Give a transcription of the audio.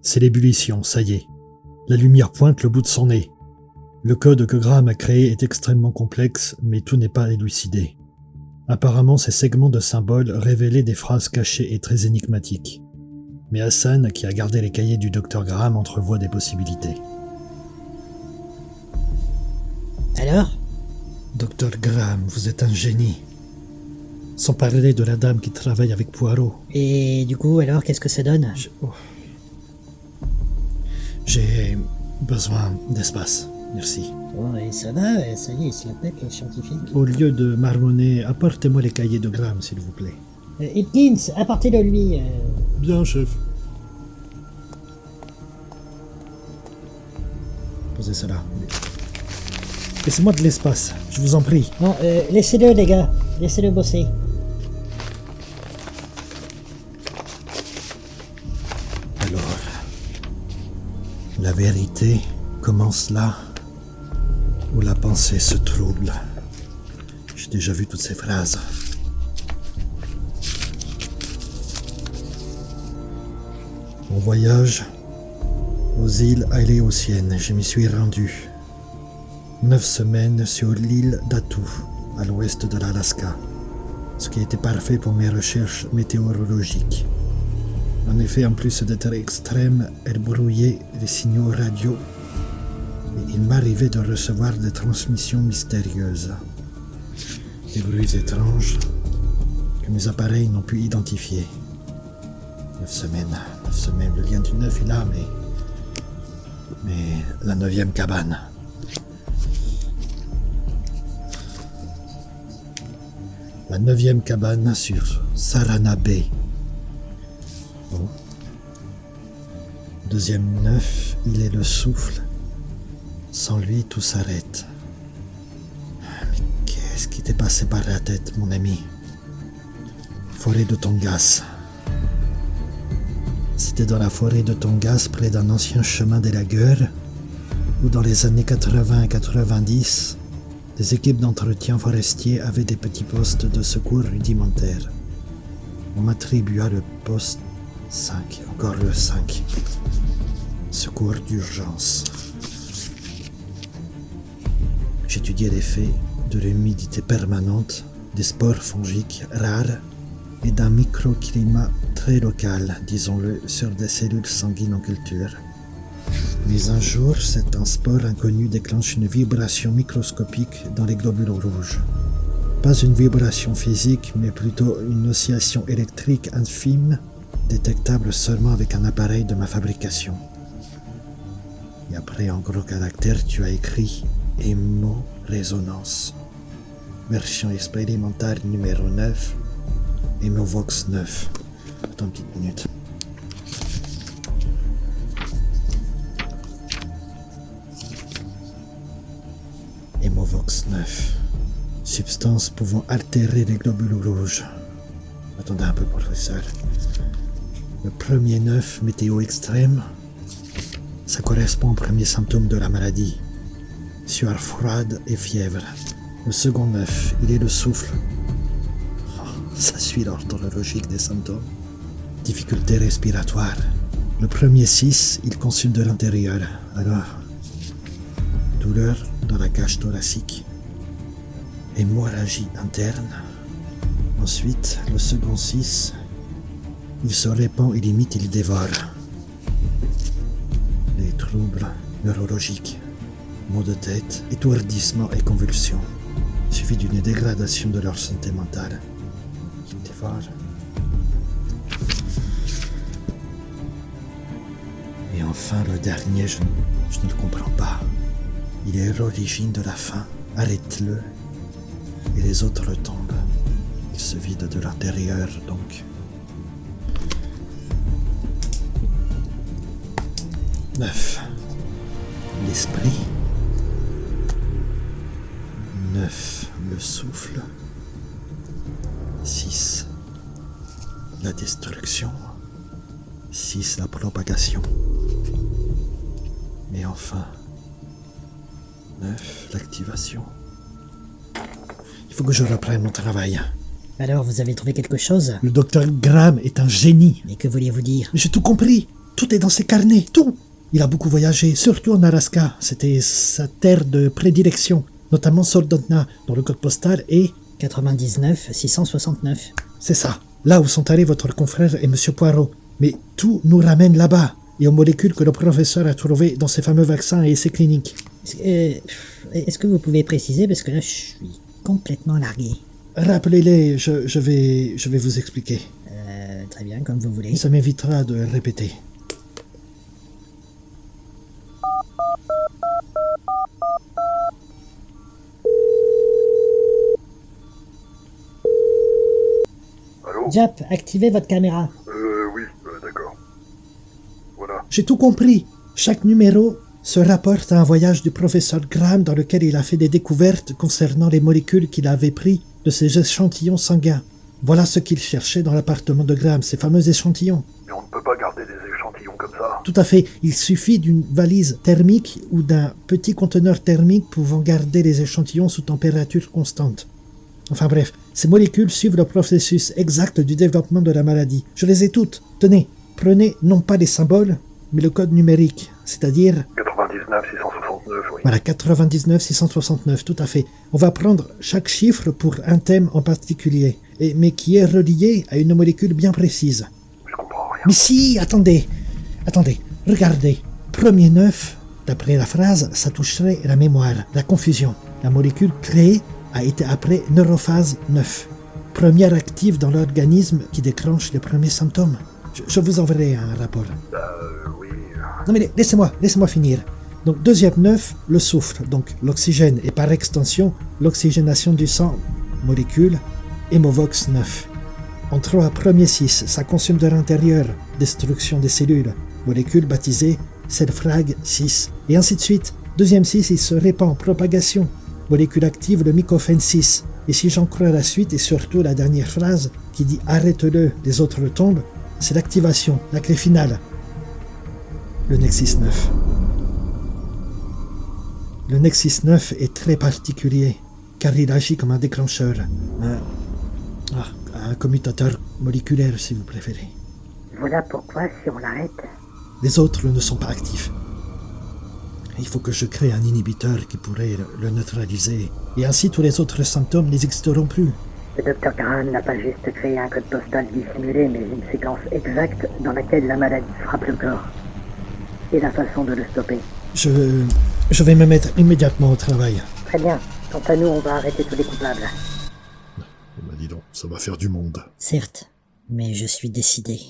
C'est l'ébullition, ça y est. La lumière pointe le bout de son nez. Le code que Graham a créé est extrêmement complexe, mais tout n'est pas élucidé. Apparemment, ces segments de symboles révélaient des phrases cachées et très énigmatiques. Mais Hassan, qui a gardé les cahiers du Dr Graham, entrevoit des possibilités. Alors ? Dr Graham, vous êtes un génie. Sans parler de la dame qui travaille avec Poirot. Et du coup, alors, qu'est-ce que ça donne ? J'ai besoin d'espace, merci. Oh, et ça va, ça y est, il se la pète, le scientifique. Au lieu de marmonner, apportez-moi les cahiers de Graham, s'il vous plaît. Hipkins, apportez-le lui. Bien, chef. Posez cela. Laissez-moi de l'espace, je vous en prie. Bon, laissez-le, les gars. Laissez-le bosser. Alors, la vérité commence là où la pensée se trouble. J'ai déjà vu toutes ces phrases. Mon voyage aux îles Aléoutiennes, je m'y suis rendu. 9 semaines sur l'île d'Attu, à l'ouest de l'Alaska, ce qui était parfait pour mes recherches météorologiques. En effet, en plus d'être extrême, elle brouillait les signaux radio et il m'arrivait de recevoir des transmissions mystérieuses. Des bruits étranges que mes appareils n'ont pu identifier. 9 semaines, le lien du 9 est là, mais la 9e cabane. La 9e cabane sur Sarana Bay. Bon. Deuxième 9, il est le souffle. Sans lui, tout s'arrête. Mais qu'est-ce qui t'est passé par la tête, mon ami? Forêt de Tongass. C'était dans la forêt de Tongass, près d'un ancien chemin des lagueurs, où dans les années 80 et 90, des équipes d'entretien forestier avaient des petits postes de secours rudimentaires. On m'attribua le poste 5, encore le 5. Secours d'urgence. J'étudiais l'effet de l'humidité permanente, des spores fongiques rares et d'un microclimat très local, disons-le, sur des cellules sanguines en culture. Mais un jour, un spore inconnu déclenche une vibration microscopique dans les globules rouges. Pas une vibration physique, mais plutôt une oscillation électrique infime, détectable seulement avec un appareil de ma fabrication. Et après, en gros caractères, tu as écrit « hémorésonance ». Version expérimentale numéro 9, Hémovox 9. Attends une petite minute. Hémovox 9. Substance pouvant altérer les globules rouges. Attendez un peu, professeur. Le premier 9, météo extrême, ça correspond au premier symptôme de la maladie. Sueur froide et fièvre. Le second 9, il est le souffle. Ça suit l'ordre logique des symptômes. Difficulté respiratoire. Le premier 6, il consulte de l'intérieur. Alors, douleur dans la cage thoracique. Hémorragie interne. Ensuite, le second 6, il se répand et limite il dévore. Les troubles neurologiques, maux de tête, étourdissement et convulsions. Il suffit d'une dégradation de leur santé mentale. Il dévore. Et enfin, le dernier, je ne le comprends pas. Il est l'origine de la faim. Arrête-le. Et les autres tombent. Ils se vident de l'intérieur, donc. 9. L'esprit. 9. Le souffle. 6. La destruction. 6. La propagation. Et enfin, 9. L'activation. Il faut que je reprenne mon travail. Alors, vous avez trouvé quelque chose ? Le docteur Graham est un génie. Et que vouliez-vous dire ? J'ai tout compris. Tout est dans ses carnets, tout. Il a beaucoup voyagé, surtout en Alaska. C'était sa terre de prédilection, notamment Soldotna, dont le code postal est... 99 669. C'est ça, là où sont allés votre confrère et Monsieur Poirot. Mais tout nous ramène là-bas, et aux molécules que le professeur a trouvées dans ses fameux vaccins et essais cliniques. Est-ce que vous pouvez préciser, parce que là, je suis complètement largué. Rappelez-les, je vais vous expliquer. Très bien, comme vous voulez. Et ça m'évitera de répéter. Allô? Jap, activez votre caméra. Oui, d'accord. Voilà. J'ai tout compris. Chaque numéro se rapporte à un voyage du professeur Graham dans lequel il a fait des découvertes concernant les molécules qu'il avait prises de ses échantillons sanguins. Voilà ce qu'il cherchait dans l'appartement de Graham, ces fameux échantillons. Mais on ne peut pas garder des échantillons comme ça. Tout à fait. Il suffit d'une valise thermique ou d'un petit conteneur thermique pouvant garder les échantillons sous température constante. Enfin bref, ces molécules suivent le processus exact du développement de la maladie. Je les ai toutes. Tenez, prenez non pas les symboles, mais le code numérique, c'est-à-dire... 99 669, oui. Voilà, 99 669, tout à fait. On va prendre chaque chiffre pour un thème en particulier, mais qui est relié à une molécule bien précise. Je comprends rien. Mais si, attendez, regardez. Premier 9, d'après la phrase, ça toucherait la mémoire, la confusion. La molécule créée a été appelée neurophase 9, première active dans l'organisme qui déclenche les premiers symptômes. Je vous enverrai un rapport. Oui. Non mais laissez-moi finir. Donc deuxième 9, le soufre, donc l'oxygène et par extension l'oxygénation du sang, molécule, Hémovox 9. En 3, premier 6, ça consomme de l'intérieur, destruction des cellules, molécule baptisée Selfrag 6, et ainsi de suite. Deuxième 6, il se répand, propagation, molécule active le mycophène 6. Et si j'en crois la suite et surtout la dernière phrase qui dit arrête-le, les autres tombent, c'est l'activation, la clé finale. Le Nexus 9. Le Nexus 9 est très particulier, car il agit comme un déclencheur, un commutateur moléculaire si vous préférez. Voilà pourquoi, si on l'arrête, Les autres ne sont pas actifs. Il faut que je crée un inhibiteur qui pourrait le neutraliser, et ainsi tous les autres symptômes n'existeront plus. le docteur Graham n'a pas juste créé un code postal dissimulé, mais une séquence exacte dans laquelle la maladie frappe le corps. Et la façon de le stopper. Je vais me mettre immédiatement au travail. Très bien. Quant à nous, on va arrêter tous les coupables. Bah dis donc, ça va faire du monde. Certes, mais je suis décidé.